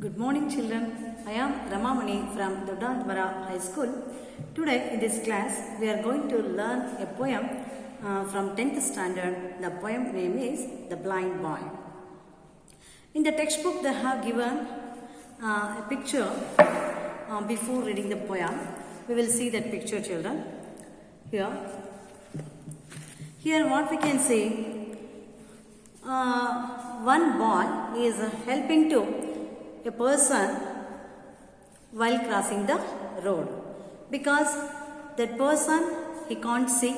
Good morning children. I am Ramamani from Dodandmara High School. Today in this class we are going to learn a poem from 10th standard. The poem name is The Blind Boy. In the textbook they have given a picture before reading the poem. We will see that picture children. Here what we can see, one boy is helping to a person while crossing the road, because that person he can't see,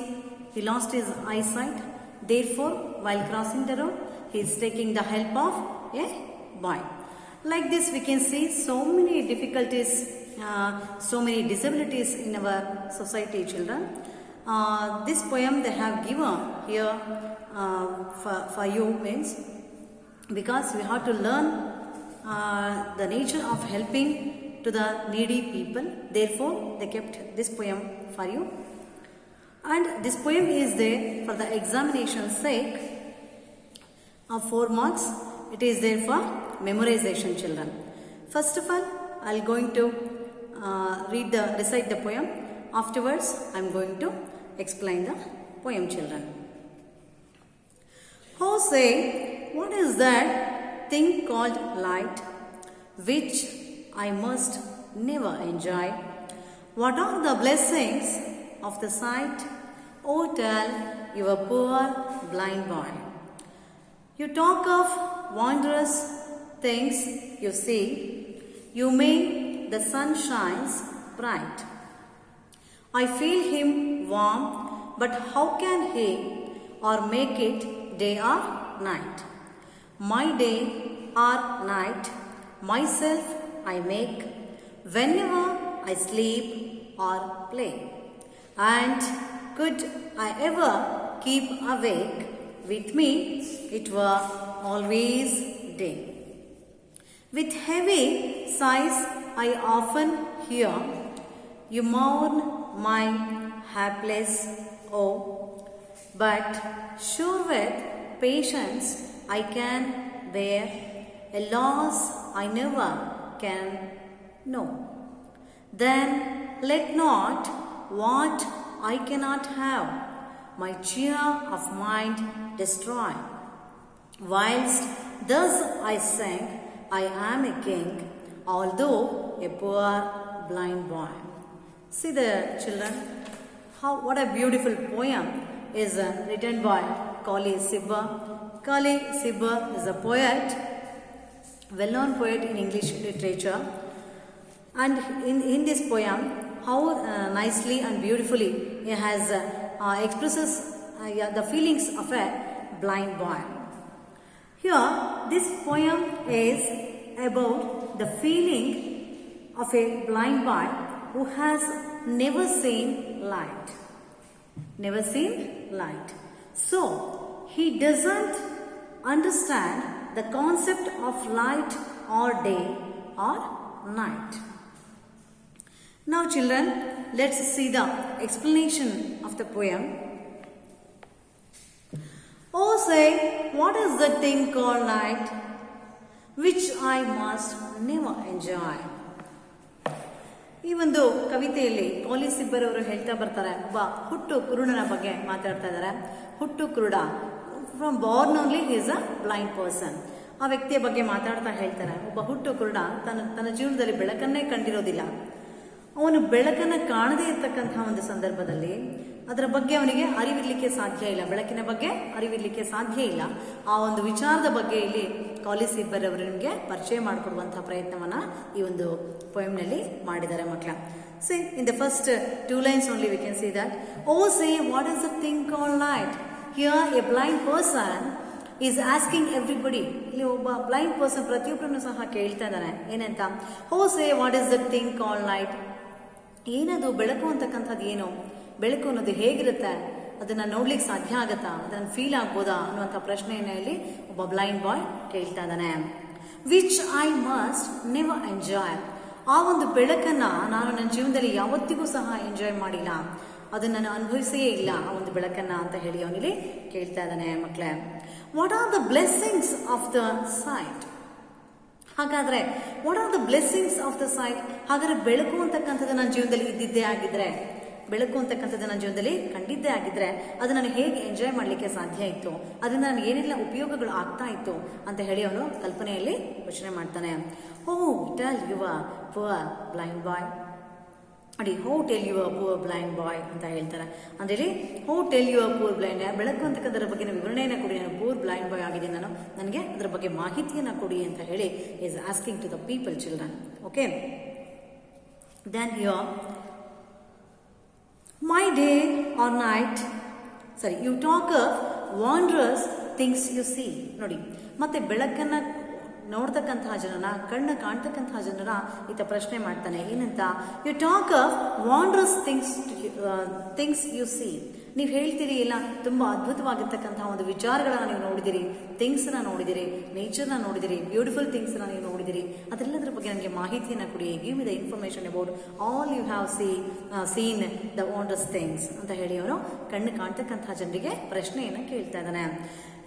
he lost his eyesight, therefore while crossing the road he is taking the help of a boy. Like this we can see so many difficulties, so many disabilities in our society children. This poem they have given here for you means because we have to learn the nature of helping to the needy people. Therefore they kept this poem for you, and this poem is there for the examination sake of 4 marks. It is there for memorization children. First of all I am going to recite the poem. Afterwards I am going to explain the poem children. Oh, say, what is that thing called light, which I must never enjoy? What are the blessings of the sight? Oh, tell your poor blind boy. You talk of wondrous things you see. You make the sun shines bright. I feel him warm, but how can he or make it day or night? My day or night, myself I make, whenever I sleep or play. And could I ever keep awake, with me it were always day. With heavy sighs I often hear, you mourn my hapless oh, but sure with patience I can bear a loss I never can know. Then let not what I cannot have my cheer of mind destroy. Whilst thus I sing, I am a king, although a poor blind boy. See the children, what a beautiful poem is written by Kali Sibba. Kali Sibba is a poet, well-known poet in English literature. And in this poem, how nicely and beautifully he has expresses the feelings of a blind boy. Here, this poem is about the feeling of a blind boy who has never seen light. Never seen light. So, he doesn't understand the concept of light or day or night. Now children, let's see the explanation of the poem. Oh, say, what is the thing called light, which I must never enjoy? ಈ ಒಂದು ಕವಿತೆಯಲ್ಲಿ ಕೋಲಿ ಸಿಬ್ಬರ್ ಅವರು ಹೇಳ್ತಾ ಬರ್ತಾರೆ, ಒಬ್ಬ ಹುಟ್ಟು ಕುರುಡನ ಬಗ್ಗೆ ಮಾತಾಡ್ತಾ ಇದ್ದಾರೆ. ಹುಟ್ಟು ಕುರುಡ, from Born only is a blind person. ಆ ವ್ಯಕ್ತಿಯ ಬಗ್ಗೆ ಮಾತಾಡ್ತಾ ಹೇಳ್ತಾರೆ, ಒಬ್ಬ ಹುಟ್ಟು ಕುರುಡ ತನ್ನ ಜೀವನದಲ್ಲಿ ಬೆಳಕನ್ನೇ ಕಂಡಿರೋದಿಲ್ಲ. ಅವನು ಬೆಳಕನ್ನು ಕಾಣದೇ ಇರತಕ್ಕಂತಹ ಒಂದು ಸಂದರ್ಭದಲ್ಲಿ ಅದರ ಬಗ್ಗೆ ಅವನಿಗೆ ಅರಿವಿರ್ಲಿಕ್ಕೆ ಸಾಧ್ಯ ಇಲ್ಲ, ಬೆಳಕಿನ ಬಗ್ಗೆ ಅರಿವಿರ್ಲಿಕ್ಕೆ ಸಾಧ್ಯ ಇಲ್ಲ. ಆ ಒಂದು ವಿಚಾರದ ಬಗ್ಗೆ ಇಲ್ಲಿ ಕಾಲಿ ಸಿಬ್ಬರ್ ಅವರು ನಿಮಗೆ ಪರಿಚಯ ಮಾಡಿಕೊಡುವಂತಹ ಪ್ರಯತ್ನವನ್ನ ಈ ಒಂದು ಪೋಯಂನಲ್ಲಿ ಮಾಡಿದ್ದಾರೆ ಮಕ್ಕಳ. See, in the first 2 lines only we can see that, oh say what is the thing called light. Here a blind person is asking everybody. ಇಲ್ಲಿ ಒಬ್ಬ ಬ್ಲೈಂಡ್ ಪರ್ಸನ್ ಪ್ರತಿಯೊಬ್ಬರನ್ನು ಸಹ ಕೇಳ್ತಾ ಇದ್ದಾನೆ ಏನಂತ, oh say what is the thing called light. ಏನದು ಬೆಳಕು ಅಂತಕ್ಕಂಥದ್ದು ಏನು, ಬೆಳಕು ಅನ್ನೋದು ಹೇಗಿರುತ್ತೆ, ಅದನ್ನ ನೋಡ್ಲಿಕ್ಕೆ ಸಾಧ್ಯ ಆಗತ್ತಾ, ಅದನ್ನ ಫೀಲ್ ಆಗ್ಬೋದಾ ಅನ್ನುವಂಥ ಪ್ರಶ್ನೆಯನ್ನ ಇಲ್ಲಿ ಒಬ್ಬ ಬ್ಲೈಂಡ್ ಬಾಯ್ ಕೇಳ್ತಾ ಇದ್ದಾನೆ. Which I must never enjoy. ಆ ಒಂದು ಬೆಳಕನ್ನ ನಾನು ನನ್ನ ಜೀವನದಲ್ಲಿ ಯಾವತ್ತಿಗೂ ಸಹ ಎಂಜಾಯ್ ಮಾಡಿಲ್ಲ, ಅದನ್ನ ನಾನು ಅನುಭವಿಸೇ ಇಲ್ಲ ಆ ಒಂದು ಬೆಳಕನ್ನ ಅಂತ ಹೇಳಿ ಅವನಿಗೆ ಕೇಳ್ತಾ ಇದ್ದಾನೆ ಮಕ್ಕಳೇ. What are the blessings of the sight? ಹಾಗಾದ್ರೆ what are the blessings of the sight? ಹಾಗಾದ್ರೆ ಬೆಳಕು ಅಂತಕ್ಕಂಥದ್ದು ನನ್ನ ಜೀವನದಲ್ಲಿ ಇದ್ದಿದ್ದೇ ಆಗಿದ್ರೆ, ಬೆಳಕು ಅಂತಕ್ಕಂಥದ್ದು ನನ್ನ ಜೀವನದಲ್ಲಿ ಕಂಡಿದ್ದೇ ಆಗಿದ್ರೆ ಅದು ನನಗೆ ಹೇಗೆ ಎಂಜಾಯ್ ಮಾಡಲಿಕ್ಕೆ ಸಾಧ್ಯ ಇತ್ತು, ಅದರಿಂದ ನನಗೆ ಏನೆಲ್ಲ ಉಪಯೋಗಗಳು ಆಗ್ತಾ ಇತ್ತು ಅಂತ ಹೇಳಿ ಅವನು ಕಲ್ಪನೆಯಲ್ಲಿ ಯೋಚನೆ ಮಾಡ್ತಾನೆ. O tell your poor blind boy, ನೋಡಿ O tell your poor blind boy ಅಂತ ಹೇಳ್ತಾರೆ. ಅಂದ್ರೆ ಇಲ್ಲಿ ಹೋ ಟೆಲ್ ಯುವರ್ ಪೂರ್ ಬ್ಲೈಂಡ್, ಬೆಳಕು ಅಂತಕ್ಕಂಥದ್ರ ಬಗ್ಗೆ ವಿವರಣೆಯನ್ನು ಕೊಡಿ, ನಾನು ಪೂರ್ ಬ್ಲೈಂಡ್ ಬಾಯ್ ಆಗಿದ್ದೀನಿ, ನನಗೆ ಅದರ ಬಗ್ಗೆ ಮಾಹಿತಿಯನ್ನು ಕೊಡಿ ಅಂತ ಹೇಳಿ is asking to the people, children. Okay, then hear my day or night, ಸರಿ, you talk of wondrous things you see. ನೋಡಿ, ಮತ್ತೆ ಬೆಳಕನ್ನು ನೋಡ್ತಕ್ಕಂತಹ ಜನನ, ಕಣ್ಣು ಕಾಣ್ತಕ್ಕಂತಹ ಜನರ ಈತ ಪ್ರಶ್ನೆ ಮಾಡ್ತಾನೆ, ಏನಂತ? You talk of wondrous things you see. ನೀವು ಹೇಳ್ತೀರಿ ಇಲ್ಲ, ತುಂಬಾ ಅದ್ಭುತವಾಗಿರ್ತಕ್ಕಂತಹ ಒಂದು ವಿಚಾರಗಳನ್ನ ನೀವು ನೋಡಿದಿರಿ, ಥಿಂಗ್ಸ್ನ ನೋಡಿದಿರಿ, ನೇಚರ್ನ ನೋಡಿದಿರಿ, ಬ್ಯೂಟಿಫುಲ್ ಥಿಂಗ್ಸ್ನ ನೀವು ನೋಡಿದಿರಿ, ಅದೆಲ್ಲದರ ಬಗ್ಗೆ ನನಗೆ ಮಾಹಿತಿಯನ್ನು ಕೊಡಿ. Give me the information about all you have seen the wondrous things ಅಂತ ಹೇಳಿ ಅವನು ಕಣ್ಣು ಕಾಣ್ತಕ್ಕಂತಹ ಜನರಿಗೆ ಪ್ರಶ್ನೆಯನ್ನು ಕೇಳ್ತಾ ಇದ್ದಾನೆ.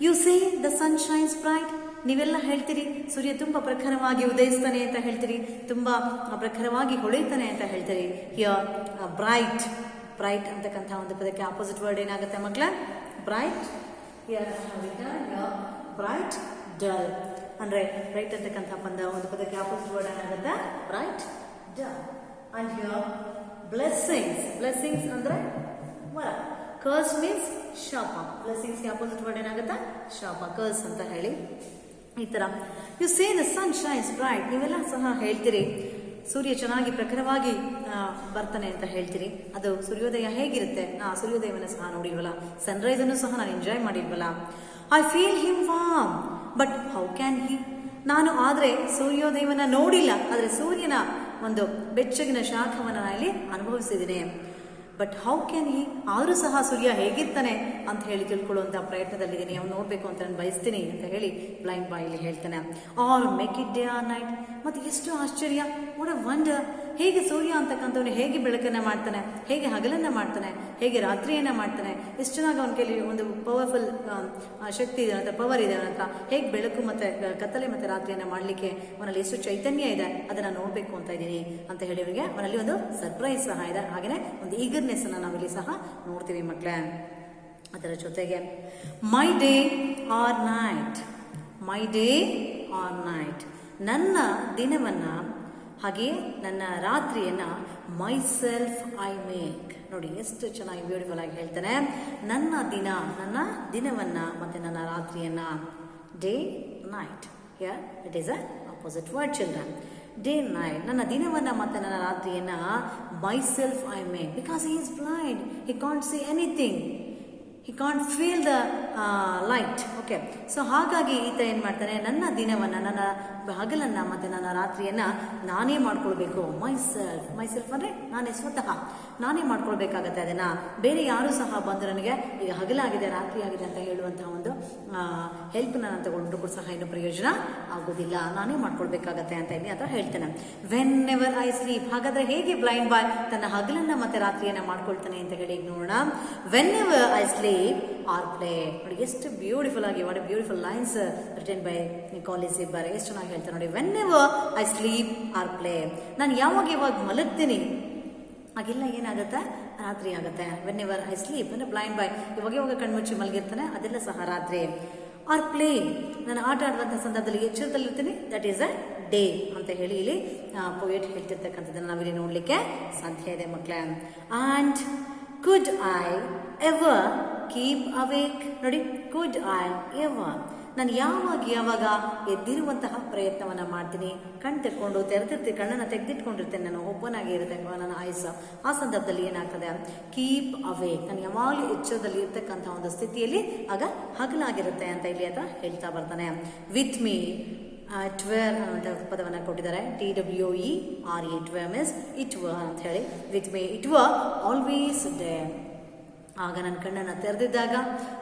You say the sun shines bright, ನೀವೆಲ್ಲ ಹೇಳ್ತೀರಿ ಸೂರ್ಯ ತುಂಬಾ ಪ್ರಖರವಾಗಿ ಉದಯಿಸ್ತಾನೆ ಅಂತ ಹೇಳ್ತೀರಿ, ತುಂಬಾ ಪ್ರಖರವಾಗಿ ಹೊಳೆಯುತ್ತಾನೆ ಅಂತ ಹೇಳ್ತೀರಿ. ಹಿಯರ್ ಬ್ರೈಟ್, ಬ್ರೈಟ್ ಅಂತಕ್ಕಂಥ ಒಂದು ಪದಕ್ಕೆ ಆಪೋಸಿಟ್ ವರ್ಡ್ ಏನಾಗುತ್ತೆ ಮಕ್ಕಳ? ಬ್ರೈಟ್. ಹಿಯರ್ ಬ್ರೈಟ್ ಡಲ್, ಅಂದ್ರೆ ಬ್ರೈಟ್ ಅಂತಕ್ಕಂಥ ಒಂದು ಪದಕ್ಕೆ ಆಪೋಸಿಟ್ ವರ್ಡ್ ಏನಾಗುತ್ತೆ? Bright dull. And here blessings, blessings ಅಂದ್ರೆ ವರ. ಕರ್ಸ್ ಮೀನ್ಸ್ ಶಾಪ, ಬ್ಲೆಸ್ಸಿಂಗ್ಸ್ ಆಪೋಸಿಟ್ ವರ್ಡ್ ಏನಾಗುತ್ತೆ? ಶಾಪ, ಕರ್ಸ್ ಅಂತ ಹೇಳಿ. ಈ ತರ you say the sun shines bright, ನೀವೆಲ್ಲ ಸಹ ಹೇಳ್ತೀರಿ ಸೂರ್ಯ ಚೆನ್ನಾಗಿ ಪ್ರಖರವಾಗಿ ಬರ್ತಾನೆ ಅಂತ ಹೇಳ್ತೀರಿ. ಅದು ಸೂರ್ಯೋದಯ ಹೇಗಿರುತ್ತೆ? ಸೂರ್ಯೋದಯವನ್ನು ಸಹ ನೋಡಿಲ್ವಲ್ಲ, ಸನ್ರೈಸ್ ಅನ್ನು ಸಹ ನಾನು ಎಂಜಾಯ್ ಮಾಡಿಲ್ವಲ್ಲ. I feel him warm but how can he, ನಾನು ಆದ್ರೆ ಸೂರ್ಯೋದಯವನ್ನ ನೋಡಿಲ್ಲ, ಆದ್ರೆ ಸೂರ್ಯನ ಒಂದು ಬೆಚ್ಚಗಿನ ಶಾಖವನ್ನು ನಾನಲ್ಲಿ ಅನುಭವಿಸಿದ್ದೀನಿ. ಬಟ್ ಹೌ ಕ್ಯಾನ್ ಹಿ, ಆದರೂ ಸಹ ಸೂರ್ಯ ಹೇಗಿರ್ತಾನೆ ಅಂತ ಹೇಳಿ ತಿಳ್ಕೊಳ್ಳುವಂತ ಪ್ರಯತ್ನದಲ್ಲಿದ್ದೀನಿ, ಅವ್ನು ನೋಡ್ಬೇಕು ಅಂತ ನಾನು ಬಯಸ್ತೀನಿ ಅಂತ ಹೇಳಿ ಬ್ಲೈಂಡ್ ಬಾಯಲ್ಲಿ ಹೇಳ್ತಾನೆ. Or make it day or night, ಮತ್ತೆ ಎಷ್ಟು ಆಶ್ಚರ್ಯ, ವಾಟ್ ಅ ವಂಡರ್, ಹೇಗೆ ಸೂರ್ಯ ಅಂತಕ್ಕಂಥವನು ಹೇಗೆ ಬೆಳಕನ್ನ ಮಾಡ್ತಾನೆ, ಹೇಗೆ ಹಗಲನ್ನ ಮಾಡ್ತಾನೆ, ಹೇಗೆ ರಾತ್ರಿಯನ್ನ ಮಾಡ್ತಾನೆ, ಎಷ್ಟು ಚೆನ್ನಾಗಿ ಅವನ ಕೈಲಿ ಒಂದು ಪವರ್ಫುಲ್ ಶಕ್ತಿ ಇದೆ ಅಂತ, ಪವರ್ ಇದೆ ಅವನ ಹತ್ರ, ಹೇಗೆ ಬೆಳಕು ಮತ್ತೆ ಕತ್ತಲೆ ಮತ್ತೆ ರಾತ್ರಿಯನ್ನ ಮಾಡ್ಲಿಕ್ಕೆ ಅವನಲ್ಲಿ ಎಷ್ಟು ಚೈತನ್ಯ ಇದೆ, ಅದನ್ನ ನೋಡ್ಬೇಕು ಅಂತ ಇದ್ದೀನಿ ಅಂತ ಹೇಳಿ ಅವನಿಗೆ ಅವನಲ್ಲಿ ಒಂದು ಸರ್ಪ್ರೈಸ್ ಸಹ ಇದೆ, ಹಾಗೇನೆ ಒಂದು ಈಗರ್ನೆಸ್ ಅನ್ನ ನಾವಿಲ್ಲಿ ಸಹ ನೋಡ್ತೀವಿ ಮಕ್ಕಳೇ. ಅದರ ಜೊತೆಗೆ ಮೈ day or night, my day or night, ನನ್ನ ದಿನವನ್ನ ಹಾಗೆಯೇ ನನ್ನ ರಾತ್ರಿಯನ್ನ ಮೈ ಸೆಲ್ಫ್ ಐ ಮೇಕ್. ನೋಡಿ ಎಷ್ಟು ಚೆನ್ನಾಗಿ ಬ್ಯೂಟಿಫುಲ್ ಆಗಿ ಹೇಳ್ತಾನೆ, ನನ್ನ ದಿನವನ್ನ ಮತ್ತೆ ನನ್ನ ರಾತ್ರಿಯನ್ನ. Day night, here it is a opposite word children. Day night, ನನ್ನ ದಿನವನ್ನ ಮತ್ತೆ ನನ್ನ ರಾತ್ರಿಯನ್ನ myself I make, because he is blind, he can't see anything, he can't feel the light. Okay, so ಹಾಗಾಗಿ ಈತ ಏನ್ ಮಾಡ್ತಾನೆ, ನನ್ನ ದಿನವನ್ನ, ನನ್ನ ಹಗಲನ್ನ ಮತ್ತೆ ನನ್ನ ರಾತ್ರಿಯನ್ನ ನಾನೇ ಮಾಡ್ಕೊಳ್ಬೇಕು. ಮೈ ಸೆಲ್ಫ್ ಅಂದ್ರೆ ನಾನೇ, ಸ್ವತಃ ನಾನೇ ಮಾಡ್ಕೊಳ್ಬೇಕಾಗತ್ತೆ. ಅದನ್ನ ಬೇರೆ ಯಾರು ಸಹ ಬಂದು ನನಗೆ ಈಗ ಹಗಲಾಗಿದೆ ರಾತ್ರಿ ಆಗಿದೆ ಅಂತ ಹೇಳುವಂತಹ ಒಂದು ಹೆಲ್ಪ್ ನಾನು ತಗೊಂಡ್ರು ಕೂಡ ಸಹ ಏನು ಪ್ರಯೋಜನ ಆಗೋದಿಲ್ಲ, ನಾನೇ ಮಾಡ್ಕೊಳ್ಬೇಕಾಗತ್ತೆ ಅಂತ ಇಲ್ಲಿ ಅಂತ ಹೇಳ್ತಾನೆ. ವೆನ್ ಎವರ್ ಐ ಸ್ಲೀಪ್, ಹಾಗಾದ್ರೆ ಹೇಗೆ ಬ್ಲೈಂಡ್ ಬಾಯ್ ತನ್ನ ಹಗಲನ್ನ ಮತ್ತೆ ರಾತ್ರಿಯನ್ನ ಮಾಡ್ಕೊಳ್ತಾನೆ ಅಂತ ಹೇಳಿ ನೋಡೋಣ. Whenever I sleep or play, ನೋಡಿ ಎಷ್ಟು ಬ್ಯೂಟಿಫುಲ್ ಆಗಿ, what beautiful lines written by Nicholas ಇಬ್ಬರ್, ಎಷ್ಟು ಚೆನ್ನಾಗಿ ಹೇಳ್ತಾರೆ ನೋಡಿ. Whenever I sleep or play, ನಾನು ಯಾವಾಗ ಮಲಗ್ತೀನಿ ಆಗೆಲ್ಲ ಏನಾಗುತ್ತೆ, ರಾತ್ರಿ ಆಗುತ್ತೆ. ವೆನ್ ಎವರ್ ಐ ಸ್ಲೀಪ್ ಅಂದ್ರೆ ಬ್ಲೈಂಡ್ ಬಾಯ್ ಇವಾಗ ಕಣ್ಮುಚ್ಚಿ ಮಲಗಿರ್ತಾನೆ, ಅದೆಲ್ಲ ಸಹ ರಾತ್ರಿ. ಆರ್ ಪ್ಲೇ, ನಾನು ಆಟ ಆಡುವಂತಹ ಸಂದರ್ಭದಲ್ಲಿ ಎಚ್ಚರದಲ್ಲಿರ್ತೀನಿ, ದಟ್ ಈಸ್ ಅ ಡೇ ಅಂತ ಹೇಳಿ ಇಲ್ಲಿ ಪೊಯೆಟ್ ಹೇಳ್ತಿರ್ತಕ್ಕಂಥದ್ದನ್ನು ನಾವಿಲ್ಲಿ ನೋಡ್ಲಿಕ್ಕೆ ಸಾಧ್ಯ ಇದೆ ಮಕ್ಕಳೇ. And could I ever keep awake, ನೋಡಿ could I ever, ನಾನು ಯಾವಾಗ ಎದ್ದಿರುವಂತಹ ಪ್ರಯತ್ನವನ್ನ ಮಾಡ್ತೀನಿ, ಕಣ್ ತೆಕ್ಕೊಂಡು ಕಣ್ಣನ್ನು ತೆಗೆದಿಟ್ಕೊಂಡಿರ್ತೇನೆ, ನಾನು ಓಪನ್ ಆಗಿ ಇರುತ್ತೆ ನನ್ನ ಐಸ್, ಆ ಸಂದರ್ಭದಲ್ಲಿ ಏನಾಗ್ತದೆ, ಕೀಪ್ ಅವೇಕ್, ನಾನು ಯಾವಾಗಲೂ ಎಚ್ಚರದಲ್ಲಿ ಇರ್ತಕ್ಕಂಥ ಒಂದು ಸ್ಥಿತಿಯಲ್ಲಿ ಆಗ ಹಗಲಾಗಿರುತ್ತೆ ಅಂತ ಇಲ್ಲಿ ಅಂತ ಹೇಳ್ತಾ ಬರ್ತಾನೆ. ವಿತ್ ಮೀ ಟ್ವೇರ್ ಅಂತ ಪದವನ್ನು ಕೊಟ್ಟಿದ್ದಾರೆ, TWERE, ಟ್ವೇರ್ ಮೀನ್ಸ್ ಇಟ್ ವರ್ ಅಂತ ಹೇಳಿ. With me it were always day, ಆಗ ನನ್ನ ಕಣ್ಣನ್ನು ತೆರೆದಿದ್ದಾಗ,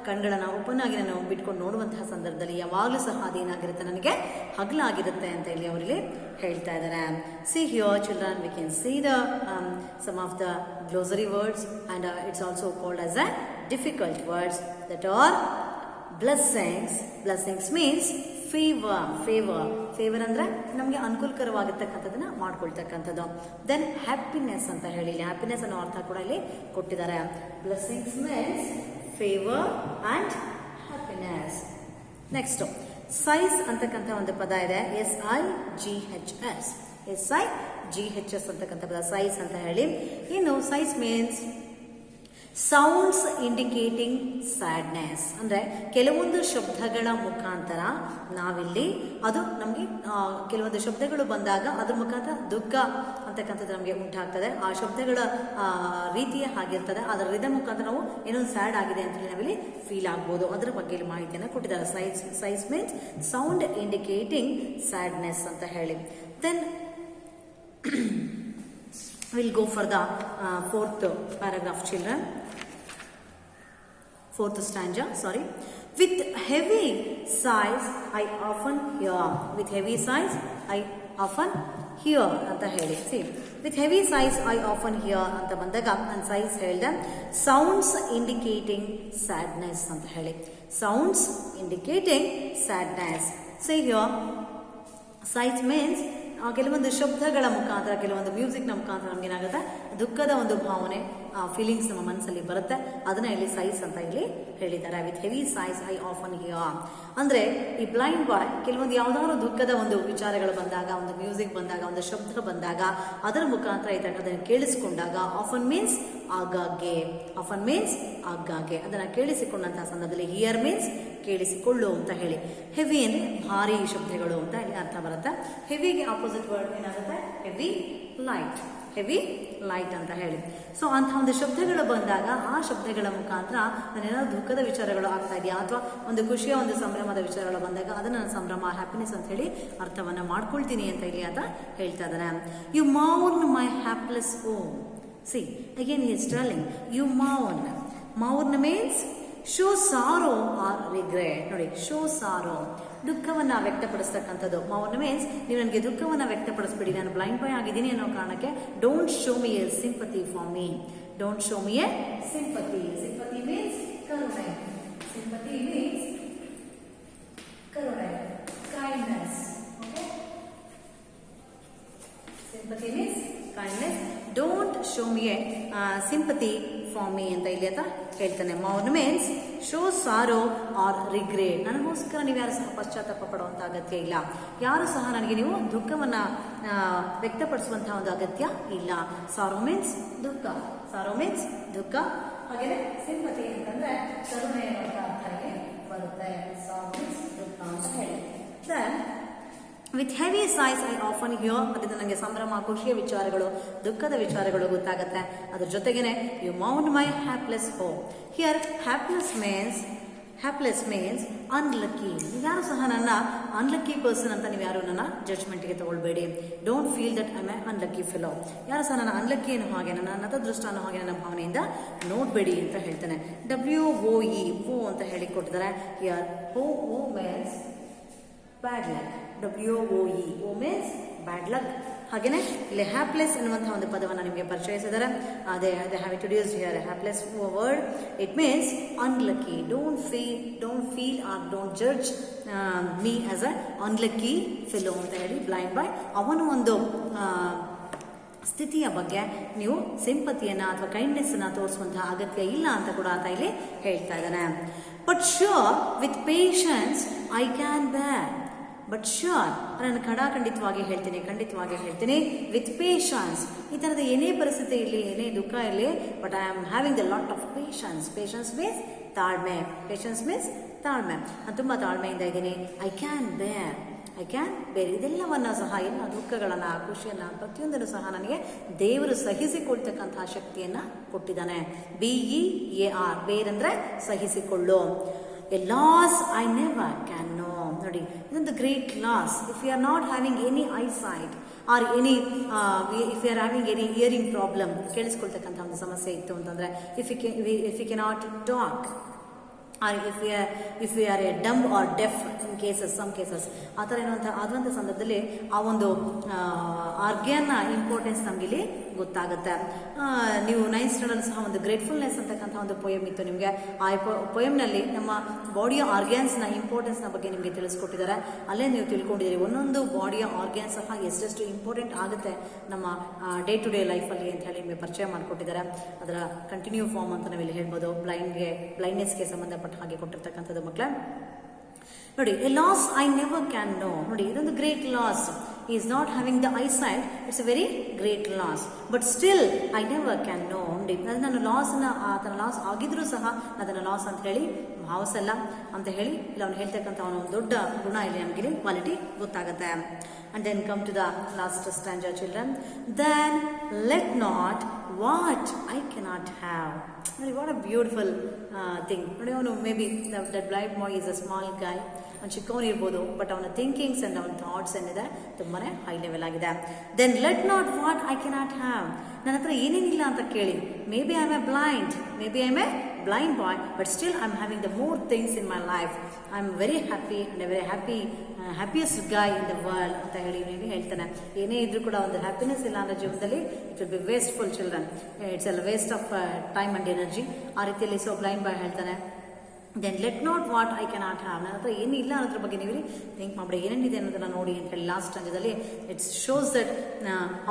ಕಣ್ಗಳನ್ನು ಓಪನ್ ಆಗಿ ನಾನು ಬಿಟ್ಕೊಂಡು ನೋಡುವಂತಹ ಸಂದರ್ಭದಲ್ಲಿ ಯಾವಾಗಲೂ ಸಹ ಅದೇನಾಗಿರುತ್ತೆ, ನನಗೆ ಹಗಲಾಗಿರುತ್ತೆ ಅಂತ ಇಲ್ಲಿ ಅವರಲ್ಲಿ ಹೇಳ್ತಾ ಇದ್ದಾರೆ. See here children, we can see the some of the glossary words and it's also called as a difficult words that are blessings. Blessings means favour ಅಂದರೆ ನಮಗೆ ಅನುಕೂಲಕರವಾಗಿರ್ತಕ್ಕಂಥದ್ದನ್ನ ಮಾಡ್ಕೊಳ್ತಕ್ಕಂಥದ್ದು. ದೆನ್ ಹ್ಯಾಪಿನೆಸ್ ಅಂತ ಹೇಳಿ, ಹ್ಯಾಪಿನೆಸ್ ಅನ್ನೋ ಅರ್ಥ ಕೂಡ ಇಲ್ಲಿ ಕೊಟ್ಟಿದ್ದಾರೆ. Blessings means favour and happiness. Next size ಅಂತಕ್ಕಂಥ ಒಂದು ಪದ ಇದೆ, SIGHS. SIGHS ಅಂತಕ್ಕಂಥ ಪದ ಸೈಜ್ ಅಂತ ಹೇಳಿ. ಇನ್ನು size means sounds indicating sadness, ಅಂದರೆ ಕೆಲವೊಂದು ಶಬ್ದಗಳ ಮುಖಾಂತರ ನಾವಿಲ್ಲಿ ಅದು ನಮಗೆ ಕೆಲವೊಂದು ಶಬ್ದಗಳು ಬಂದಾಗ ಅದ್ರ ಮುಖಾಂತರ ದುಃಖ ಅಂತಕ್ಕಂಥದ್ದು ನಮಗೆ ಉಂಟಾಗ್ತದೆ. ಆ ಶಬ್ದಗಳ ರೀತಿಯ ಹಾಗಿರ್ತದೆ, ಅದರ ರಿದಮ್ ಮುಖಾಂತರ ನಾವು ಏನೋ ಸ್ಯಾಡ್ ಆಗಿದೆ ಅಂತ ಹೇಳಿ ನಾವಿಲ್ಲಿ ಫೀಲ್ ಆಗ್ಬೋದು. ಅದರ ಬಗ್ಗೆ ಇಲ್ಲಿ ಮಾಹಿತಿಯನ್ನು ಕೊಟ್ಟಿದ್ದಾರೆ. Sighs means sound indicating sadness ಅಂತ ಹೇಳಿ. Then we'll go for the fourth paragraph, children. Fourth stanza, sorry. With heavy sighs I often hear. With heavy sighs I often hear ಅಂತ ಹೇಳಿ. See, with heavy sighs I often hear ಅಂತ ಬಂದಾಗ ನಾನು sighs ಹೇಳ್ದೆ, sounds indicating sadness ಅಂತ ಹೇಳಿ. Sounds indicating sadness. Say here, sighs means ಕೆಲವೊಂದು ಶಬ್ದಗಳ ಮುಖಾಂತರ, ಕೆಲವೊಂದು ಮ್ಯೂಸಿಕ್ನ ಮುಖಾಂತರ ನಮ್ಗೆ ಏನಾಗುತ್ತೆ, ದುಃಖದ ಒಂದು ಭಾವನೆ, ಫೀಲಿಂಗ್ಸ್ ನಮ್ಮ ಮನಸ್ಸಲ್ಲಿ ಬರುತ್ತೆ. ಅದನ್ನ ಇಲ್ಲಿ ಸೈಸ್ ಅಂತ ಇಲ್ಲಿ ಹೇಳಿದ್ದಾರೆ. With heavy size I often here ಅಂದ್ರೆ ಈ ಬ್ಲೈಂಡ್ ಬಾಯ್ ಕೆಲವೊಂದು ಯಾವ್ದಾದ್ರು ದುಃಖದ ಒಂದು ವಿಚಾರಗಳು ಬಂದಾಗ, ಒಂದು ಮ್ಯೂಸಿಕ್ ಬಂದಾಗ, ಒಂದು ಶಬ್ದ ಬಂದಾಗ ಅದರ ಮುಖಾಂತರ ಅದನ್ನು ಕೇಳಿಸಿಕೊಂಡಾಗ, ಆಫನ್ ಮೀನ್ಸ್ ಆಗಾಗ್ಗೆ, ಆಫನ್ ಮೀನ್ಸ್ ಆಗಾಗ್ಗೆ ಅದನ್ನ ಕೇಳಿಸಿಕೊಂಡಂತಹ ಸಂದರ್ಭದಲ್ಲಿ, ಹಿಯರ್ ಮೀನ್ಸ್ ಕೇಳಿಸಿಕೊಳ್ಳು ಅಂತ ಹೇಳಿ. ಹೆವಿ ಅಂದ್ರೆ ಭಾರಿ ಶಬ್ದಗಳು ಅಂತ ಇಲ್ಲಿ ಅರ್ಥ ಬರುತ್ತೆ. ಹೆವಿಗೆ ಆಪೋಸಿಟ್ ವರ್ಡ್ ಏನಾಗುತ್ತೆ, ಹೆವಿ ಲೈಟ್. ಹೆವಿ ಲೈಟ್ ಅಂತ ಹೇಳಿ. ಸೊ ಅಂತಹ ಒಂದು ಶಬ್ದಗಳು ಬಂದಾಗ ಆ ಶಬ್ದಗಳ ಮುಖಾಂತರ ನಾನೇನಾದ್ರು ದುಃಖದ ವಿಚಾರಗಳು ಆಗ್ತಾ ಇದೆಯಾ ಅಥವಾ ಒಂದು ಖುಷಿಯ ಒಂದು ಸಂಭ್ರಮದ ವಿಚಾರಗಳು ಬಂದಾಗ ಅದನ್ನ ನಾನು ಸಂಭ್ರಮ, ಹ್ಯಾಪಿನೆಸ್ ಅಂತ ಹೇಳಿ ಅರ್ಥವನ್ನ ಮಾಡ್ಕೊಳ್ತೀನಿ ಅಂತ ಇಲ್ಲಿ ಅಂತ ಹೇಳ್ತಾ ಇದ್ದಾನೆ. You mourn my hapless woe. See again he is telling you mourn. Mourn means show sorrow or regret. ನೋಡಿ, ಶೋ ಸಾರೋ ದುಃಖವನ್ನ ವ್ಯಕ್ತಪಡಿಸ್ತಕ್ಕಂಥದ್ದು. ಮೌರ್ನ್ ಮೀನ್ಸ್ ನೀವು ನನಗೆ ದುಃಖವನ್ನ ವ್ಯಕ್ತಪಡಿಸ್ಬಿಡಿ, ನಾನು ಬ್ಲೈಂಡ್ ಬಾಯ್ ಆಗಿದ್ದೀನಿ ಅನ್ನೋ ಕಾರಣಕ್ಕೆ don't show me a sympathy for me. Don't show me a sympathy. Sympathy means ಕರುಣೆ. ಸಿಂಪತಿ ಮೀನ್ಸ್ ಕರುಣೆ, kindness. Okay, sympathy means kindness. Don't show me a sympathy for me ಅಂತ ಇಲ್ಲಿ ಅಂತ ಹೇಳ್ತಾನೆ. ಮೌರ್ನ್ means show sorrow or regret. ನನಗೋಸ್ಕರ ನೀವು ಯಾರು ಸಹ ಪಶ್ಚಾತ್ತಾಪ ಪಡುವಂತ ಅಗತ್ಯ ಇಲ್ಲ. ಯಾರು ಸಹ ನನಗೆ ನೀವು ದುಃಖವನ್ನ ವ್ಯಕ್ತಪಡಿಸುವಂತಹ ಒಂದು ಅಗತ್ಯ ಇಲ್ಲ. ಸಾರೋ ಮೀನ್ಸ್ ದುಃಖ. ಸಾರೋ ಮೀನ್ಸ್ ದುಃಖ. ಹಾಗೆ ಸಿಂಪತಿ ಅಂತಂದ್ರೆ ಕರುಣೆ ಅನ್ನುವಂತ ಅರ್ಥ ಬರುತ್ತೆ. ಸಾರೋ ಮೀನ್ಸ್ ದುಃಖ ಅಂತ ಹೇಳಿ. With heavy size I often here. ಅದರಿಂದ ನನಗೆ ಸಂಭ್ರಮ, ಖುಷಿಯ ವಿಚಾರಗಳು, ದುಃಖದ ವಿಚಾರಗಳು ಗೊತ್ತಾಗುತ್ತೆ. ಅದ್ರ ಜೊತೆಗೇನೆ ಯು ಮೌಂಟ್ my hapless woe. Here hapless means unlucky. ಯಾರು ಸಹ ನನ್ನ ಅನ್ಲಕ್ಕಿ ಪರ್ಸನ್ ಅಂತ ನೀವು ಯಾರು ನನ್ನ ಜಡ್ಜ್ಮೆಂಟ್ಗೆ ತಗೊಳ್ಬೇಡಿ. Don't feel that I am unlucky fellow. ಯಾರು ಸಹ ನನ್ನ ಅನ್ಲಕ್ಕಿ ಅನ್ನೋ ಹಾಗೆ, ನನ್ನ ನತದೃಷ್ಟ ಅನ್ನೋ ಹಾಗೆ ನನ್ನ ಭಾವನೆಯಿಂದ ನೋಡಬೇಡಿ ಅಂತ ಹೇಳ್ತಾನೆ. WOE ಓ ಅಂತ ಹೇಳಿ ಕೊಟ್ಟಿದ್ದಾರೆ. Here woe means bad luck. WOE woe means bad luck. ಹಾಗೇನೆ ಇಲ್ಲಿ ಹ್ಯಾಪ್ಲೆಸ್ ಅನ್ನುವಂತಹ ಒಂದು ಪದವನ್ನು ನಿಮಗೆ ಪರಿಚಯಿಸಿದ್ದಾರೆ. ಅದೇ have introduced here hapless word. It means unlucky. Don't feel or don't judge me as a unlucky fellow ಅಂತ ಹೇಳಿ ಬ್ಲೈಂಡ್ ಬಾಯ್ ಅವನ ಒಂದು ಸ್ಥಿತಿಯ ಬಗ್ಗೆ ನೀವು ಸಿಂಪತಿಯನ್ನ ಅಥವಾ ಕೈಂಡ್ನೆಸ್ ಅನ್ನ ತೋರಿಸುವಂತಹ ಅಗತ್ಯ ಇಲ್ಲ ಅಂತ ಕೂಡ ಆತ ಇಲ್ಲಿ ಹೇಳ್ತಾ ಇದ್ದಾನೆ. But sure with patience I can ಬ್ಯಾರ್. ಬಟ್ ಶ್ಯೂರ್ ನಾನು ಖಂಡಿತವಾಗಿ ಹೇಳ್ತೀನಿ ವಿತ್ ಪೇಷನ್ಸ್. ಈ ಥರದ ಏನೇ ಪರಿಸ್ಥಿತಿ ಇರಲಿ, ಏನೇ ದುಃಖ ಇರಲಿ, but I am having the lot of patience. Patience means ತಾಳ್ಮೆ. ನಾನು ತುಂಬ ತಾಳ್ಮೆಯಿಂದ ಇದ್ದೀನಿ. ಐ ಕ್ಯಾನ್ ಬೇರ್. ಇದೆಲ್ಲವನ್ನ ಸಹ, ಎಲ್ಲ ದುಃಖಗಳನ್ನ, ಖುಷಿಯನ್ನ, ಪ್ರತಿಯೊಂದನ್ನು ಸಹ ನನಗೆ ದೇವರು ಸಹಿಸಿಕೊಳ್ತಕ್ಕಂತಹ ಶಕ್ತಿಯನ್ನ ಕೊಟ್ಟಿದ್ದಾನೆ. BEAR ಬೇರ್ ಅಂದ್ರೆ ಸಹಿಸಿಕೊಳ್ಳು. A loss I never can know. ನೋಡಿ, ಇದೊಂದು great loss. If you are not having any eyesight or any if you are having any hearing problem, ಕೇಳಿಸ್ಕೊಳ್ತಕ್ಕಂಥ ಒಂದು ಸಮಸ್ಯೆ ಇತ್ತು ಅಂತಂದ್ರೆ, if you cannot talk or if we are a dumb or deaf in cases some cases ಆ ಥರ ಆದಂಥ ಸಂದರ್ಭದಲ್ಲಿ ಆ ಒಂದು ಆರ್ಗ್ಯಾನ್ನ ಇಂಪಾರ್ಟೆನ್ಸ್ ನಮಗಿಲ್ಲಿ ಗೊತ್ತಾಗುತ್ತೆ. ನೀವು 9th ಸ್ಟ್ಯಾಂಡರ್ಡ್ ಸಹ ಒಂದು ಗ್ರೇಟ್ಫುಲ್ನೆಸ್ ಅಂತಕ್ಕಂಥ ಒಂದು ಪೊಯಮ್ ಇತ್ತು ನಿಮಗೆ. ಆ ಪೊಯಮ್ನಲ್ಲಿ ನಮ್ಮ ಬಾಡಿಯ ಆರ್ಗ್ಯಾನ್ಸ್ನ ಇಂಪಾರ್ಟೆನ್ಸ್ನ ಬಗ್ಗೆ ನಿಮಗೆ ತಿಳಿಸ್ಕೊಟ್ಟಿದ್ದಾರೆ. ಅಲ್ಲೇ ನೀವು ತಿಳ್ಕೊಂಡಿದ್ದೀರಿ ಒಂದೊಂದು ಬಾಡಿಯ ಆರ್ಗ್ಯಾನ್ಸ್ ಸಹ ಎಷ್ಟೆಷ್ಟು ಇಂಪಾರ್ಟೆಂಟ್ ಆಗುತ್ತೆ ನಮ್ಮ ಡೇ ಟು ಡೇ ಲೈಫಲ್ಲಿ ಅಂತ ಹೇಳಿ ನಿಮಗೆ ಪರಿಚಯ ಮಾಡಿಕೊಟ್ಟಿದ್ದಾರೆ. ಅದರ ಕಂಟಿನ್ಯೂ ಫಾರ್ಮ್ ಅಂತ ನಾವಿಲ್ಲಿ ಹೇಳ್ಬೋದು. ಬ್ಲೈಂಡ್ನೆಸ್ಗೆ ಸಂಬಂಧಪಟ್ಟ ಹಾಗೆ ಕೊಟ್ಟಿರ್ತಕ್ಕಂಥದ್ದು ಮಕ್ಕಳೇ. ನೋಡಿ, a loss I never can know. ನೋಡಿ, ಇದೊಂದು great loss. Is not having the eyesight, it's a very great loss. But still I never can know. ನೋಡಿ, ನಾನು ಲಾಸ್ನ ಆತನ ಲಾಸ್ ಆಗಿದ್ರೂ ಸಹ ಅದನ್ನು ಲಾಸ್ ಅಂತ ಹೇಳಿ ಭಾವಿಸಲ್ಲ ಅಂತ ಹೇಳಿ ಇಲ್ಲಿ ಅವ್ನು ಹೇಳ್ತಕ್ಕಂಥ ಅವನ ಒಂದು ದೊಡ್ಡ ಗುಣ ಇಲ್ಲಿ ನಮಗೆ ಕ್ವಾಲಿಟಿ ಗೊತ್ತಾಗುತ್ತೆ. And then come to the last stanza children. Then let not what I cannot have. ನೋಡಿ, ವಾಟ್ ಅ ಬ್ಯೂಟಿಫುಲ್ ಥಿಂಗ್. ನೋಡಿ, ಅವನು maybe that blind boy is a small guy. ಅವ್ನು ಚಿಕ್ಕವನು ಇರ್ಬೋದು, ಬಟ್ ಅವನ ಥಿಂಕಿಂಗ್ಸ್ ಅಂಡ್ ಅವನ thoughts ಏನಿದೆ ತುಂಬಾನೇ ಹೈ ಲೆವೆಲ್ ಆಗಿದೆ. Then let not what I cannot have. ನನ್ನ ಹತ್ರ ಏನೇನಿಲ್ಲ ಅಂತ ಕೇಳಿ. Maybe I am a blind, maybe I am a blind boy, but still I'm having the more things in my life. I'm very happy and a very happiest guy in the world ಅಂತ ಹೇಳಿ ಹೇಳ್ತಾನೆ. ಏನೇ ಇದ್ರೂ ಕೂಡ ಒಂದು happiness ಇಲ್ಲ ಅಂದ್ರೆ ಜೀವನದಲ್ಲಿ it will be wasteful children. It's a waste of time and energy. ಆ ರೀತಿಯಲ್ಲಿ ಸೊ ಬ್ಲೈಂಡ್ ಬಾಯ್ ಹೇಳ್ತಾನೆ. Then let not what I cannot have. ನನ್ನ ಹತ್ರ ಏನಿಲ್ಲ ಅನ್ನೋದ್ರ ಬಗ್ಗೆ ನೀವು ಥಿಂಕ್ ಮಾಡಿ, ಏನೇನಿದೆ ಅನ್ನೋದನ್ನ ನೋಡಿ ಅಂತ ಹೇಳಿ ಲಾಸ್ಟ್ ಸ್ಟ್ಯಾಂಜದಲ್ಲಿ it's shows that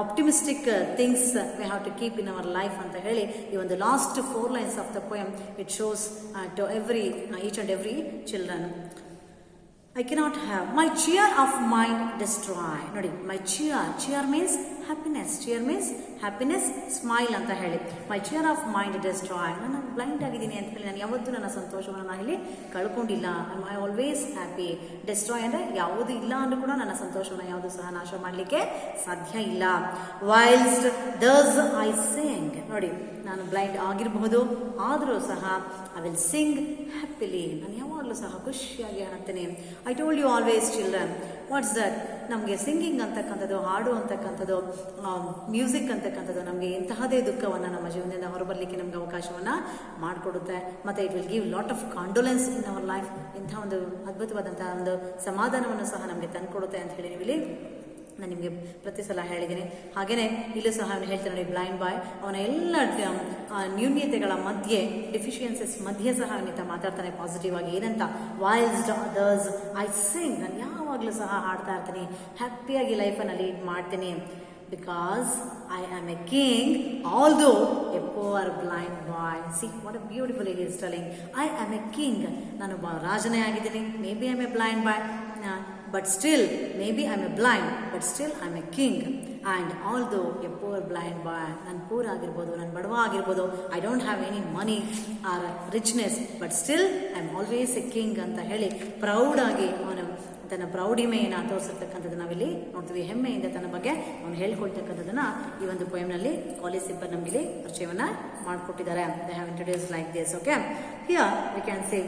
optimistic things we have to keep in our life ಅಂತ ಹೇಳಿ ಈ ಒಂದು last 4 lines of the poem it shows to each and every children. I cannot have my cheer of mind destroy. ನೋಡಿ, my cheer means happiness. Cheer means happiness, smile ಅಂತ ಹೇಳಿ. My cheer of mind destroy. ನಾನು blind ಆಗಿದ್ದೀನಿ ಅಂತ ಹೇಳಿ ನಾನು ಯಾವತ್ತೂ ನನ್ನ ಸಂತೋಷವನ್ನು ನಾನು ಇಲ್ಲಿ ಕಳ್ಕೊಂಡಿಲ್ಲ. I always happy. ಡೆಸ್ಟ್ರಾಯ್ ಅಂದರೆ ಯಾವುದು ಇಲ್ಲ ಅಂದ್ರೂ ಕೂಡ ನನ್ನ ಸಂತೋಷವನ್ನು ಯಾವುದು ಸಹ ನಾಶ ಮಾಡಲಿಕ್ಕೆ ಸಾಧ್ಯ ಇಲ್ಲ. ವೈಲ್ಸ್ಟ್ ದಸ್ ಐ ಸಿಂಗ್. ನೋಡಿ, ನಾನು ಬ್ಲೈಂಡ್ ಆಗಿರಬಹುದು, ಆದರೂ ಸಹ ಐ ವಿಲ್ ಸಿಂಗ್ ಹ್ಯಾಪಿಲಿ. ನಾನು ಯಾವಾಗಲೂ ಸಹ ಖುಷಿಯಾಗಿ ಹಾಡ್ತೇನೆ. I told you always children. What's that? ನಮಗೆ ಸಿಂಗಿಂಗ್ ಅಂತಕ್ಕಂಥದ್ದು, ಹಾಡು ಅಂತಕ್ಕಂಥದ್ದು, ಮ್ಯೂಸಿಕ್ ಅಂತಕ್ಕಂಥದ್ದು ನಮಗೆ ಎಂತಹದೇ ದುಃಖವನ್ನು ನಮ್ಮ ಜೀವನದಿಂದ ಹೊರಬರಲಿಕ್ಕೆ ನಮಗೆ ಅವಕಾಶವನ್ನು ಮಾಡಿಕೊಡುತ್ತೆ. ಮತ್ತು it will give lot of condolence in our life. ಇಂಥ ಒಂದು ಅದ್ಭುತವಾದಂತಹ ಒಂದು ಸಮಾಧಾನವನ್ನು ಸಹ ನಮಗೆ ತಂದುಕೊಡುತ್ತೆ ಅಂತ ಹೇಳಿ ನೀವು ಇಲ್ಲಿ ನಾನು ನಿಮಗೆ ಪ್ರತಿ ಸಲ ಹೇಳಿದ್ದೀನಿ. ಹಾಗೆಯೇ ಇಲ್ಲೂ ಸಹ ಅವನು ಹೇಳ್ತಾನೆ ನೋಡಿ, ಬ್ಲೈಂಡ್ ಬಾಯ್ ಅವನ ಎಲ್ಲ ನ್ಯೂನ್ಯತೆಗಳ ಮಧ್ಯೆ, ಡಿಫಿಷಿಯನ್ಸಸ್ ಮಧ್ಯೆ ಸಹ ಅವನಿಂದ ಮಾತಾಡ್ತಾನೆ ಪಾಸಿಟಿವ್ ಆಗಿ. ಏನಂತ? Wild others I sing. ನಾನು ಯಾವಾಗಲೂ ಸಹ ಹಾಡ್ತಾ ಇರ್ತೀನಿ, ಹ್ಯಾಪಿಯಾಗಿ ಲೈಫನ್ನು ಲೀಡ್ ಮಾಡ್ತೀನಿ. Because I am a king, although a poor blind boy. See what a beautiful he is telling. I am a king. ನಾನು ರಾಜನೇ ಆಗಿದ್ದೀನಿ. Maybe I am a blind boy, but still, maybe I am a blind, but still I am a king. And although a poor blind boy, ನಾನು poor ಆಗಿರ್ಬೋದು, ನಾನು ಬಡವ ಆಗಿರ್ಬೋದು, I don't have any money or richness, but still I am always a king ಅಂತ ಹೇಳಿ ಪ್ರೌಡಾಗಿ ಅವನು ತನ್ನ ಪ್ರೌಢಿಮೆಯನ್ನು ತೋರಿಸಿರ್ತಕ್ಕಂಥದ್ದು ನಾವಿಲ್ಲಿ ನೋಡ್ತೀವಿ. ಹೆಮ್ಮೆಯಿಂದ ತನ್ನ ಬಗ್ಗೆ ಅವನು ಹೇಳ್ಕೊಳ್ತಕ್ಕಂಥದ್ದನ್ನ ಈ ಒಂದು ಪೊಯಮ್ನಲ್ಲಿ ಕಾಲೇಜ್ ಸಿಬ್ಬರ್ ನಮಗೆ ಪರಿಚಯವನ್ನ ಮಾಡಿಕೊಟ್ಟಿದ್ದಾರೆ. They have introduce like this. Okay, here we can say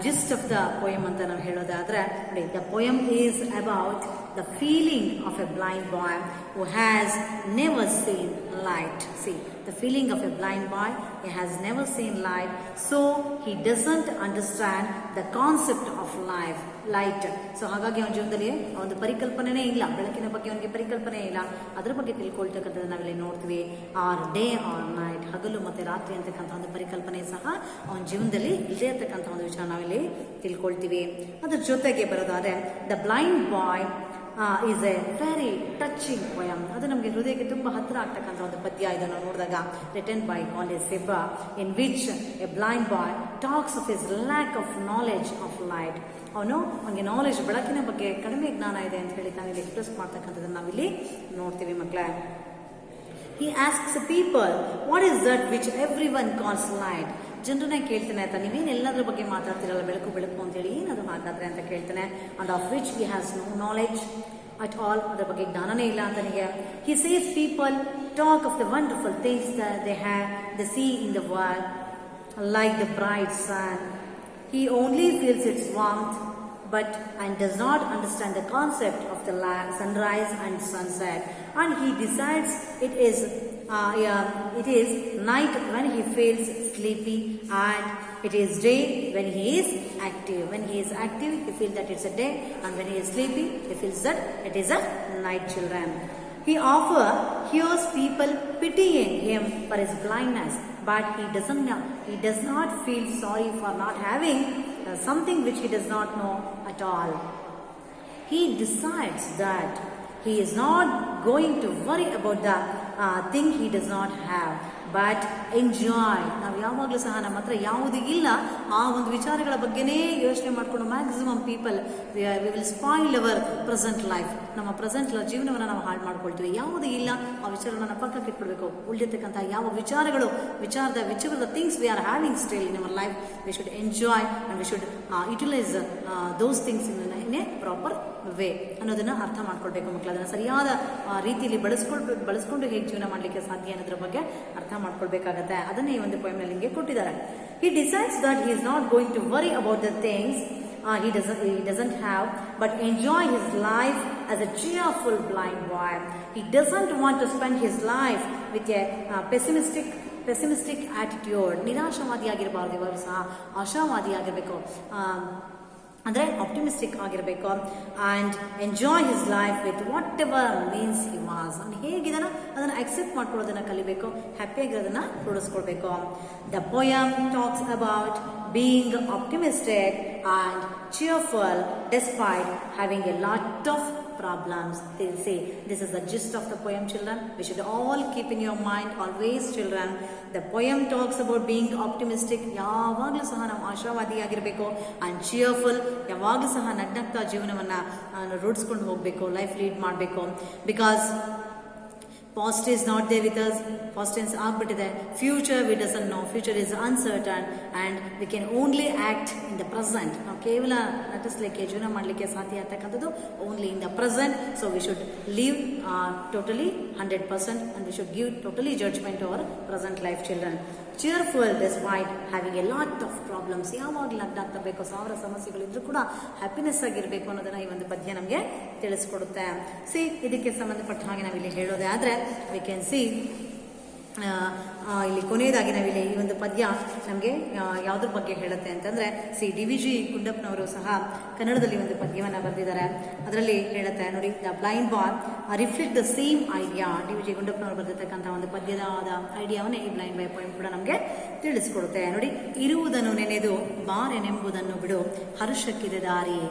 gist of the poem ಅಂತ ನಾವು ಹೇಳೋದಾದ್ರೆ, ನೋಡಿ, the poem is about the feeling of a blind boy who has never seen light. See, the feeling of a blind boy, he has never seen light, so he doesn't understand the concept of light. So ಹಾಗಾಗಿ ಅವನ ಜೀವನದಲ್ಲಿ ಒಂದು ಪರಿಕಲ್ಪನೆನೇ ಇಲ್ಲ, ಬೆಳಕಿನ ಬಗ್ಗೆ ಅವನಿಗೆ ಪರಿಕಲ್ಪನೆ ಇಲ್ಲ. ಅದರ ಬಗ್ಗೆ ತಿಳ್ಕೊಳ್ತಕ್ಕಂಥದ್ದು ನಾವಿಲ್ಲಿ ನೋಡ್ತೀವಿ. ಆರ್ ಡೇ ಆರ್ ನೈಟ್, ಹಗಲು ಮತ್ತು ರಾತ್ರಿ ಅಂತಕ್ಕಂಥ ಒಂದು ಪರಿಕಲ್ಪನೆ ಸಹ ಅವನ ಜೀವನದಲ್ಲಿ ಇಲ್ಲದೇ ಇರ್ತಕ್ಕಂಥ ಒಂದು ವಿಚಾರ ನಾವಿಲ್ಲಿ ತಿಳ್ಕೊಳ್ತೀವಿ. ಅದ್ರ ಜೊತೆಗೆ ಬರೋದಾದ್ರೆ the blind boy is a very touching poem. ಅದು ನಮಗೆ ಹೃದಯಕ್ಕೆ ತುಂಬ ಹತ್ತಿರ ಆಗ್ತಕ್ಕಂಥ ಒಂದು ಪದ್ಯ ಇದನ್ನು ನೋಡಿದಾಗ. Written by Colley Cibber, in which a blind boy talks of his lack of knowledge of light. ಅವನಿಗೆ ನಾಲೆಡ್ಜ್, ಬೆಳಕಿನ ಬಗ್ಗೆ ಕಡಿಮೆ ಜ್ಞಾನ ಇದೆ ಅಂತ ಹೇಳಿ ತಾನು ಇಲ್ಲಿ ಎಕ್ಸ್ಪ್ರೆಸ್ ಮಾಡ್ತಕ್ಕಂಥದ್ದನ್ನು ನಾವಿಲ್ಲಿ ನೋಡ್ತೀವಿ ಮಕ್ಕಳೇ. He asks people, what is that which everyone calls light? ಜನರನ್ನ ಕೇಳ್ತಾನೆ ಆಯ್ತಾ, ನೀವೇನು ಎಲ್ಲದ್ರ ಬಗ್ಗೆ ಮಾತಾಡ್ತಿರಲ್ಲ, ಬೆಳಕು ಬೆಳಕು ಅಂತೇಳಿ ಏನದು ಹಾಗಾದ್ರೆ ಅಂತ ಕೇಳ್ತಾನೆ. And of which he has no knowledge at all, ಅದರ ಬಗ್ಗೆ ಜ್ಞಾನನೇ ಇಲ್ಲ ಅಂತನಿಗೆ. He says people talk of the wonderful things that they see in the world, like the bright sun. He only feels its warmth, but and does not understand the concept of the sunrise and sunset, and he decides it is night when he feels sleepy, and it is day when he is active. When he is active, he feels that it's a day, and when he is sleepy, he feels that it is a night, children. He often hears people pitying him for his blindness, but he does not feel sorry for not having something which he does not know at all. He decides that he is not going to worry about the thing he does not have, but enjoy. ನಾವು ಯಾವಾಗಲೂ ಸಹ ನಮ್ಮ ಹತ್ರ ಯಾವುದು ಇಲ್ಲ ಆ ಒಂದು ವಿಚಾರಗಳ ಬಗ್ಗೆನೇ ಯೋಚನೆ ಮಾಡಿಕೊಂಡು maximum people we will spoil our present life. ನಮ್ಮ ಪ್ರೆಸೆಂಟ್ ಜೀವನವನ್ನು ನಾವು ಹಾಳು ಮಾಡ್ಕೊಳ್ತೀವಿ. ಯಾವುದು ಇಲ್ಲ ಆ ವಿಚಾರವನ್ನು ಪಕ್ಕಕ್ಕೆ ಇಟ್ಬಿಡ್ಬೇಕು. ಉಳಿದಿರ್ತಕ್ಕಂಥ ಯಾವ ವಿಚಾರದ things we are having still in our life, we should enjoy and we should utilise those things in a proper way ಅನ್ನೋದನ್ನ ಅರ್ಥ ಮಾಡ್ಕೊಳ್ಬೇಕು ಮಕ್ಕಳು. ಅದನ್ನು ಸರಿಯಾದ ರೀತಿಯಲ್ಲಿ ಬಳಸ್ಕೊಂಡು ಹೇಗೆ ಜೀವನ ಮಾಡಲಿಕ್ಕೆ ಸಾಧ್ಯ ಅನ್ನೋದ್ರ ಬಗ್ಗೆ ಅರ್ಥ ಮಾಡ್ಕೊಳ್ಬೇಕಾಗತ್ತೆ. ಅದನ್ನೇ ಈ ಒಂದು ಪೋಯಮ್ನಲ್ಲಿ ನಿಮಗೆ ಕೊಟ್ಟಿದ್ದಾರೆ. He decides that he is not going to worry about the things he doesn't have, but enjoy his life as a cheerful blind boy. He doesn't want to spend his life with a pessimistic attitude. ನಿರಾಶಾವಾದಿಯಾಗಿರಬಾರ್ದು, ಇವರು ಸಹ ಆಶಾವಾದಿಯಾಗಿರಬೇಕು, ಅಂದರೆ optimistic ಆಗಿರಬೇಕು. And enjoy his life with whatever means he was. ಅವ್ನು ಹೇಗಿದಾನೋ ಅದನ್ನು accept ಮಾಡ್ಕೊಳ್ಳೋದನ್ನು ಕಲಿಬೇಕು, ಹ್ಯಾಪಿಯಾಗಿರೋದನ್ನು ರೂಢಿಸ್ಕೊಳ್ಬೇಕು. The poem talks about being optimistic and cheerful despite having a lot of problems. They say this is the gist of the poem, children. We should all keep in your mind always, children. The poem talks about being optimistic. ಯಾವಾಗಲೂ ಸಹ ನಾವು ಆಶಾವಾದಿಯಾಗಿರಬೇಕು. And cheerful, ಯಾವಾಗಲೂ ಸಹ ನಗ್ನಗ್ತಾ ಜೀವನವನ್ನು ರೂಢಿಸ್ಕೊಂಡು ಹೋಗಬೇಕು, life lead ಮಾಡಬೇಕು. Because past is not there with us, past tense ಆಗ್ಬಿಟ್ಟಿದೆ. Future we doesn't know, future is uncertain, and we can only act in the present. ನಾವು ಕೇವಲ ನಟಿಸಲಿಕ್ಕೆ ಜೀವನ ಮಾಡಲಿಕ್ಕೆ ಸಾಧ್ಯ ಆಗ್ತಕ್ಕಂಥದ್ದು only in the present. So we should live totally 100%, and we should give totally judgment to our present life, children. Cheerful despite having a lot of problems. ಯಾವಾಗಲೂ ನಗ್ನಾಗ್ತಾ ಬೇಕು, ಸಾವಿರ ಸಮಸ್ಯೆಗಳಿದ್ರೂ ಕೂಡ ಹ್ಯಾಪಿನೆಸ್ ಆಗಿರಬೇಕು ಅನ್ನೋದನ್ನ ಈ ಒಂದು ಪದ್ಯ ನಮಗೆ ತಿಳಿಸ್ಕೊಡುತ್ತೆ. ಇದಕ್ಕೆ ಸಂಬಂಧಪಟ್ಟ ಹಾಗೆ ನಾವಿಲ್ಲಿ ಹೇಳೋದೇ ಆದರೆ ವಿ ಕ್ಯಾನ್ ಸಿ ಇಲ್ಲಿ ಕೊನೆಯದಾಗಿ ನಾವಿಲ್ಲಿ ಈ ಒಂದು ಪದ್ಯ ನಮಗೆ ಯಾವುದ್ರ ಬಗ್ಗೆ ಹೇಳುತ್ತೆ ಅಂತಂದರೆ DVG ಗುಂಡಪ್ಪನವರು ಸಹ ಕನ್ನಡದಲ್ಲಿ ಒಂದು ಪದ್ಯವನ್ನು ಬರೆದಿದ್ದಾರೆ. ಅದರಲ್ಲಿ ಹೇಳುತ್ತೆ ನೋಡಿ, the blind bye reflect the same idea. DVG ಗುಂಡಪ್ಪನವರು ಬರೆದಿರ್ತಕ್ಕಂಥ ಒಂದು ಪದ್ಯದ ಐಡಿಯಾವನ್ನೇ ಈ ಬ್ಲೈಂಡ್ ಬಾಯ್ ಪೋಯಮ್ ಕೂಡ ನಮಗೆ ತಿಳಿಸ್ಕೊಡುತ್ತೆ. ನೋಡಿ, ಇರುವುದನ್ನು ನೆನೆದು ಬಾರೆನೆಂಬುದನ್ನು ಬಿಡು, ಹರುಷಕ್ಕಿದೆ ದಾರಿ.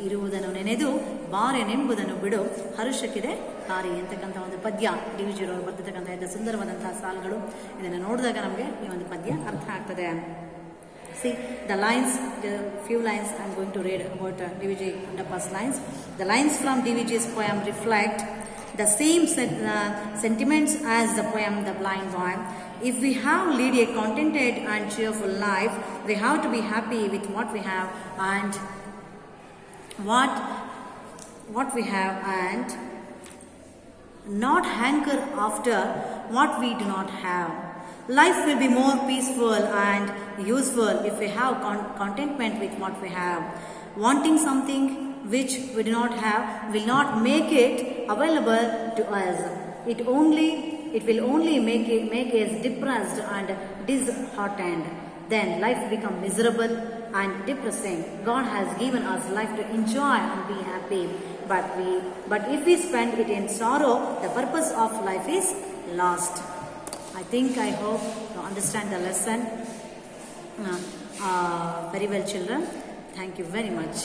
ಇರುವುದನ್ನು ನೆನೆದು ಬಾರೆನೆಂಬುದನ್ನು ಬಿಡು, ಹರುಷಕ್ಕಿದೆ ದಾರಿ ಅಂತಕ್ಕಂಥ ಒಂದು ಪದ್ಯ DVG ಅವರು ಬರೆದಿರ್ತಕ್ಕಂಥ ಸುಂದರವಾದಂತಹ ಸಾಲುಗಳು. ಇದನ್ನು ನೋಡಿದಾಗ ನಮಗೆ ಈ ಒಂದು ಪದ್ಯ ಅರ್ಥ ಆಗ್ತದೆ. See the lines, the few lines I am going to read about DVG Gundappa's lines. The lines from DVG's poem reflect the same sentiments as the poem The Blind Boy. If we have lead a contented and cheerful life, we have to be happy with what we have and what we have, and not hanker after what we do not have. Life will be more peaceful and useful if we have contentment with what we have. Wanting something which we do not have will not make it available to us. It will only make us depressed and disheartened. Then life becomes miserable and depressing. God has given us life to enjoy and be happy. But if we spend it in sorrow, the purpose of life is lost. I hope you understand the lesson very well, children. Thank you very much.